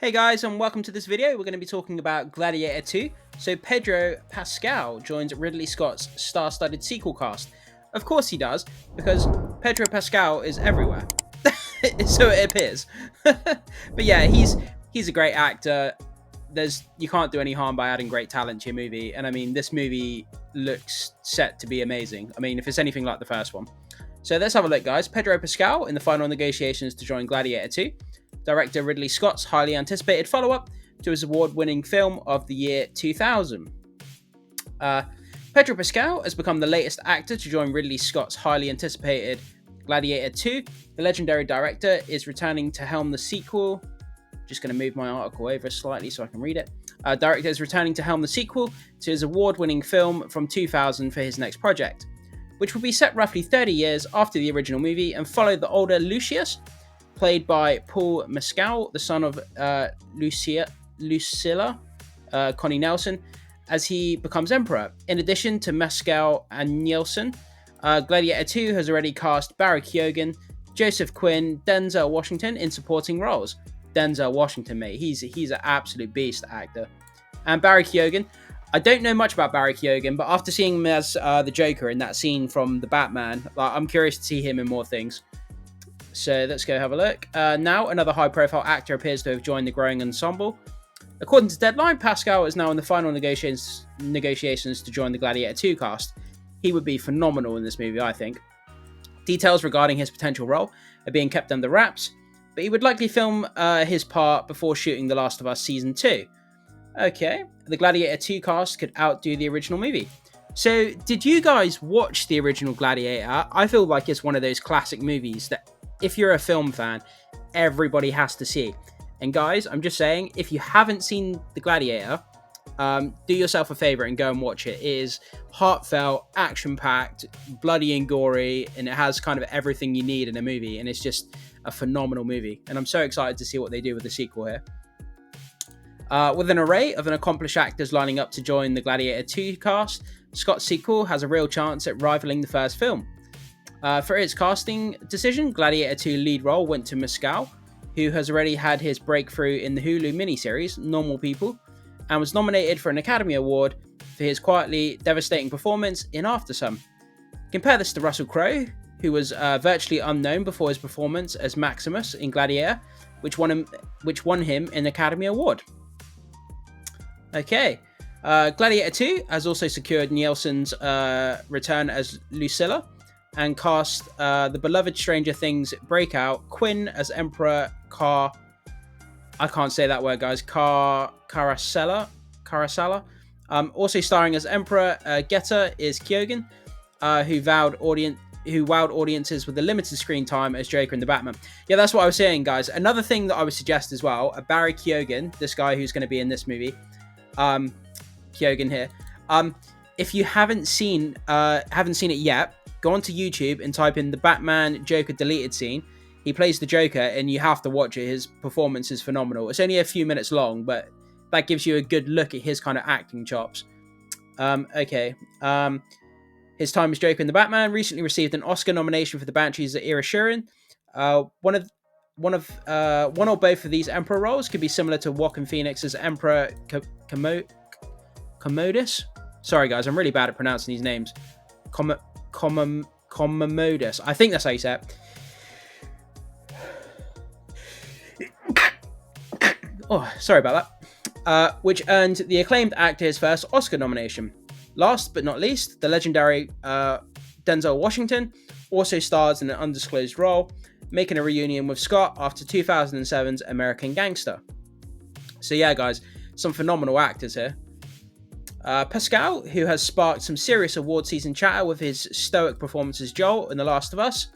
Hey guys, and welcome to this video. We're going to be talking about Gladiator 2. So Pedro Pascal joins Ridley Scott's star-studded sequel cast. Of course he does, because Pedro Pascal is everywhere. So it appears. But yeah, he's a great actor. You can't do any harm by adding great talent to your movie. And I mean, this movie looks set to be amazing. I mean, if it's anything like the first one. So let's have a look, guys. Pedro Pascal in the final negotiations to join Gladiator 2. Director Ridley Scott's highly anticipated follow-up to his award-winning film of the year 2000. Pedro Pascal has become the latest actor to join Ridley Scott's highly anticipated Gladiator 2. The legendary director is returning to helm the sequel. Just going to move my article over slightly so I can read it. Director is returning to helm the sequel to his award-winning film from 2000 for his next project, which will be set roughly 30 years after the original movie and follow the older Lucius, played by Paul Mescal, the son of Lucilla, Connie Nelson, as he becomes emperor. In addition to Mescal and Nielsen, Gladiator 2 has already cast Barry Keoghan, Joseph Quinn, Denzel Washington in supporting roles. Denzel Washington, mate, he's an absolute beast actor. And Barry Keoghan, I don't know much about Barry Keoghan, but after seeing him as the Joker in that scene from The Batman, I'm curious to see him in more things. So let's go have a look. Now, another high-profile actor appears to have joined the growing ensemble. According to Deadline, Pascal is now in the final negotiations to join the Gladiator 2 cast. He would be phenomenal in this movie, I think. Details regarding his potential role are being kept under wraps, but he would likely film his part before shooting The Last of Us Season 2. Okay, the Gladiator 2 cast could outdo the original movie. So, did you guys watch the original Gladiator? I feel like it's one of those classic movies that, if you're a film fan, everybody has to see. And guys, I'm just saying, if you haven't seen The Gladiator, do yourself a favour and go and watch it. It is heartfelt, action-packed, bloody and gory, and it has kind of everything you need in a movie, and it's just a phenomenal movie. And I'm so excited to see what they do with the sequel here. With an array of accomplished actors lining up to join the Gladiator 2 cast, Scott's sequel has a real chance at rivaling the first film. For its casting decision, Gladiator 2 lead role went to Mescal, who has already had his breakthrough in the Hulu miniseries Normal People, and was nominated for an Academy Award for his quietly devastating performance in Aftersun. Compare this to Russell Crowe, who was virtually unknown before his performance as Maximus in Gladiator, which won him an Academy Award. Okay, Gladiator 2 has also secured Nielsen's return as Lucilla, and cast the beloved Stranger Things breakout Quinn as Emperor I can't say that word, guys. Caracalla. Also starring as Emperor Getter is Keoghan, who wowed audiences with a limited screen time as Joker in The Batman. Yeah, that's what I was saying, guys. Another thing that I would suggest as well, Barry Keoghan, this guy who's going to be in this movie, Keoghan here. If you haven't seen it yet, go onto YouTube and type in the Batman Joker deleted scene. He plays the Joker, and you have to watch it. His performance is phenomenal. It's only a few minutes long, but that gives you a good look at his kind of acting chops. Okay. His time as Joker in The Batman recently received an Oscar nomination for The Banshees of Inisherin. One or both of these Emperor roles could be similar to Joaquin Phoenix's Emperor Commodus. Sorry, guys, I'm really bad at pronouncing these names. Commodus. I think that's how you say it. Oh, sorry about that. Which earned the acclaimed actor his first Oscar nomination. Last but not least, the legendary Denzel Washington also stars in an undisclosed role, making a reunion with Scott after 2007's American Gangster. So yeah, guys, some phenomenal actors here. Pascal, who has sparked some serious award season chatter with his stoic performance as Joel in The Last of Us,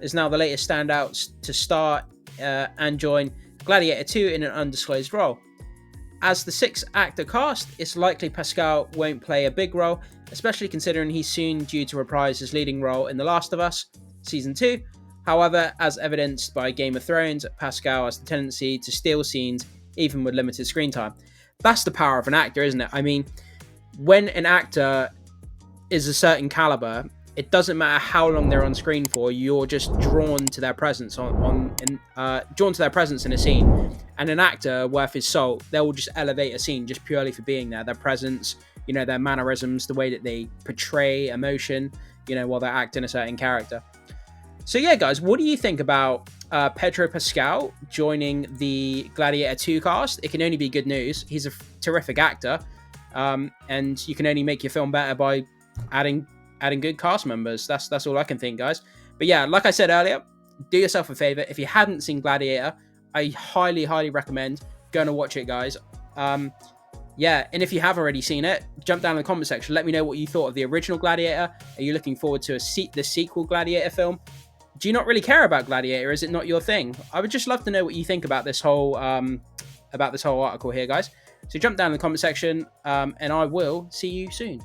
is now the latest standout to star and join Gladiator 2 in an undisclosed role. As the 6-actor cast, it's likely Pascal won't play a big role, especially considering he's soon due to reprise his leading role in The Last of Us Season 2. However, as evidenced by Game of Thrones, Pascal has the tendency to steal scenes even with limited screen time. That's the power of an actor, isn't it? I mean, when an actor is a certain caliber, it doesn't matter how long they're on screen for, you're just drawn to their presence drawn to their presence in a scene. And an actor worth his salt, they will just elevate a scene just purely for being there. Their presence, you know, their mannerisms, the way that they portray emotion, you know, while they're acting a certain character. So yeah, guys, what do you think about Pedro Pascal joining the Gladiator 2 cast? It can only be good news. He's a terrific actor, and you can only make your film better by adding good cast members. That's all I can think, guys. But yeah, like I said earlier, do yourself a favor. If you hadn't seen Gladiator, I highly recommend going to watch it, guys. Yeah, and if you have already seen it, jump down in the comment section. Let me know what you thought of the original Gladiator. Are you looking forward to the sequel Gladiator film? Do you not really care about Gladiator? Is it not your thing? I would just love to know what you think about this whole article here, guys. So jump down in the comment section, and I will see you soon.